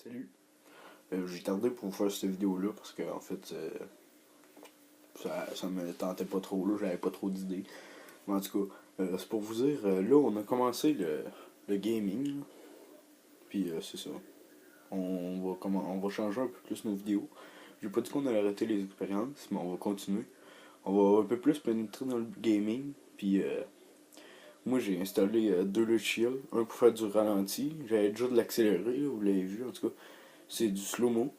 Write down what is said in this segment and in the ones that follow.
Salut. J'ai tardé pour vous faire cette vidéo-là parce que en fait ça me tentait pas trop là, j'avais pas trop d'idées. Mais en tout cas, c'est pour vous dire, là on a commencé le gaming. Là. Puis c'est ça. On va changer un peu plus nos vidéos. J'ai pas dit qu'on allait arrêter les expériences, mais on va continuer. On va un peu plus pénétrer dans le gaming. Puis moi j'ai installé deux logiciels, un pour faire du ralenti. J'avais déjà de l'accéléré, vous l'avez vu en tout cas. C'est du slow-mo.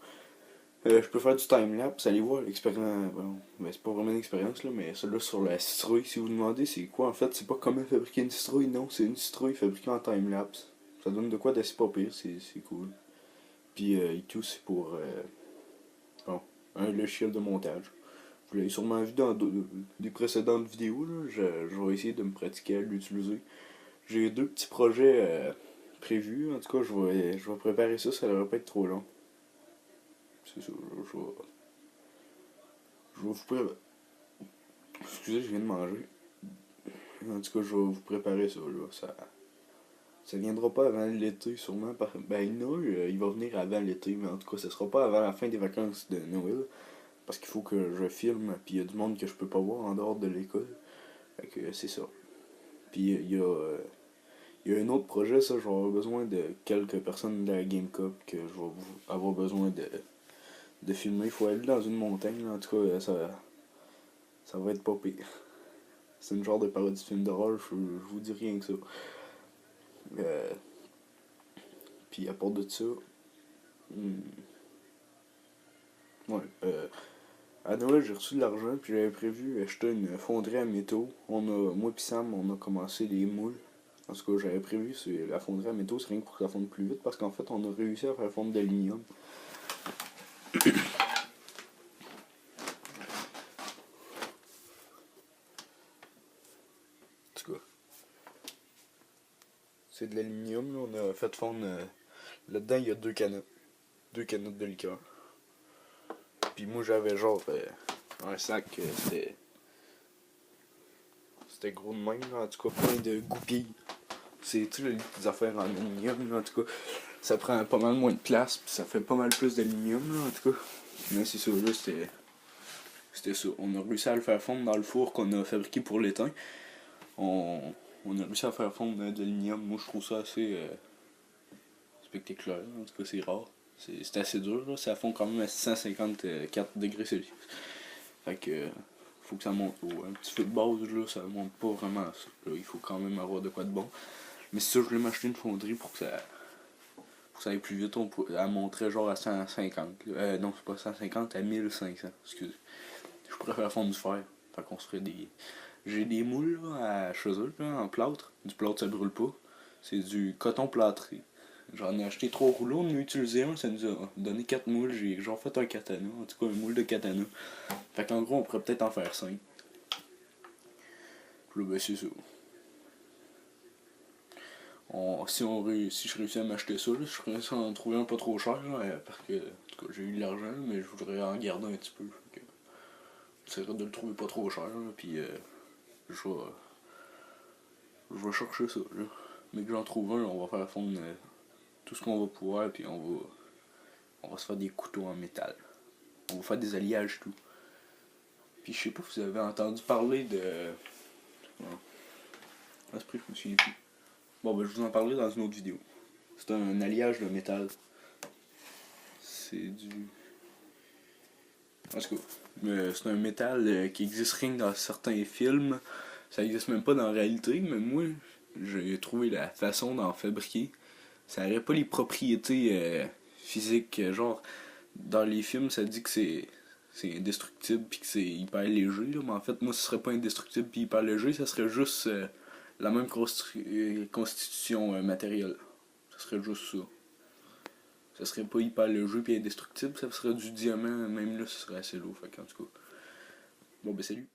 Je peux faire du time-lapse, allez voir l'expérience. Bon, ben, c'est pas vraiment une expérience, là, mais celle-là sur la citrouille, si vous demandez c'est quoi en fait, c'est pas comment fabriquer une citrouille, non, c'est une citrouille fabriquée en time-lapse. Ça donne de quoi d'assez pas pire, c'est cool. Puis tout, c'est pour bon, un logiciel de montage. Vous l'avez sûrement vu dans des précédentes vidéos, là. Je vais essayer de me pratiquer à l'utiliser. J'ai deux petits projets prévus, en tout cas, je vais préparer ça, ça devrait pas être trop long. C'est ça, je vais vous préparer. Excusez, je viens de manger. En tout cas, je vais vous préparer ça, là. Ça viendra pas avant l'été, sûrement. Ben, non, il va venir avant l'été, mais en tout cas, ça sera pas avant la fin des vacances de Noël. Parce qu'il faut que je filme, puis il y a du monde que je peux pas voir en dehors de l'école. Fait que c'est ça. Puis il y a un autre projet, ça, je vais avoir besoin de quelques personnes de la Game Cup que je vais avoir besoin de filmer. Il faut aller dans une montagne, là. En tout cas, ça va être pas pire. C'est une genre de parodie de film d'horreur, je vous dis rien que ça. Euh, Puis à part de ça, ouais, à Noël j'ai reçu de l'argent, puis j'avais prévu acheter une fonderie à métaux. Moi et Sam, on a commencé les moules. En tout cas, j'avais prévu la fonderie à métaux, c'est rien que pour que ça fonde plus vite, parce qu'en fait, on a réussi à faire fondre de l'aluminium. En tout cas, c'est de l'aluminium, là, on a fait fondre. Là-dedans, il y a deux canettes. Deux canettes de liqueur. Puis moi, j'avais genre un sac, c'était gros de même, là, en tout cas, plein de goupilles. C'est toutes les petites affaires en aluminium, là, en tout cas. Ça prend pas mal moins de place, puis ça fait pas mal plus d'aluminium, là, en tout cas. Mais c'est ça, là, c'était ça. On a réussi à le faire fondre dans le four qu'on a fabriqué pour l'étain. On, on a réussi à faire fondre de l'aluminium. Moi, je trouve ça assez spectaculaire, en tout cas, c'est rare. C'est assez dur, là. Ça fond quand même à 654 degrés Celsius. Fait que faut que ça monte haut. Un petit feu de base, là, ça monte pas vraiment à ça. Là, il faut quand même avoir de quoi de bon. Mais si ça, je voulais m'acheter une fonderie pour que ça aille plus vite. Elle monterait genre à 150. Non, c'est pas 150, à 1500. Excusez. Je pourrais faire fondre du fer. Fait qu'on se ferait des. J'ai des moules là, à chez eux, là, en plâtre. Du plâtre, ça brûle pas. C'est du coton plâtré. J'en ai acheté 3 rouleaux, on en a utilisé un, ça nous a donné 4 moules. J'ai genre fait un katana, en tout cas un moule de katana. Fait qu'en gros, on pourrait peut-être en faire 5. Puis là, ben c'est ça. Si je réussis à m'acheter ça, là, je pourrais en trouver un pas trop cher, là, parce que, en tout cas, j'ai eu de l'argent, mais je voudrais en garder un petit peu. J'essaierai de le trouver pas trop cher, là, puis je vais, je vais chercher ça, là. Mais que j'en trouve un, on va faire fondre tout ce qu'on va pouvoir, puis on va se faire des couteaux en métal. On va faire des alliages, tout. Puis je sais pas si vous avez entendu parler de. Non. À ce prix, je me souviens plus. Bon, ben je vous en parlerai dans une autre vidéo. C'est un alliage de métal. C'est du. En tout cas, c'est un métal qui existe rien que dans certains films. Ça existe même pas dans la réalité, mais moi, j'ai trouvé la façon d'en fabriquer. Ça n'aurait pas les propriétés physiques. Genre, dans les films, ça dit que c'est indestructible puis que c'est hyper léger. Là, mais en fait, moi, ce serait pas indestructible puis hyper léger, ça serait juste la même constitution matérielle. Ça serait juste ça. Ça serait pas hyper léger puis indestructible, ça serait du diamant, même là, ce serait assez lourd. Fait en tout cas. Bon, ben salut.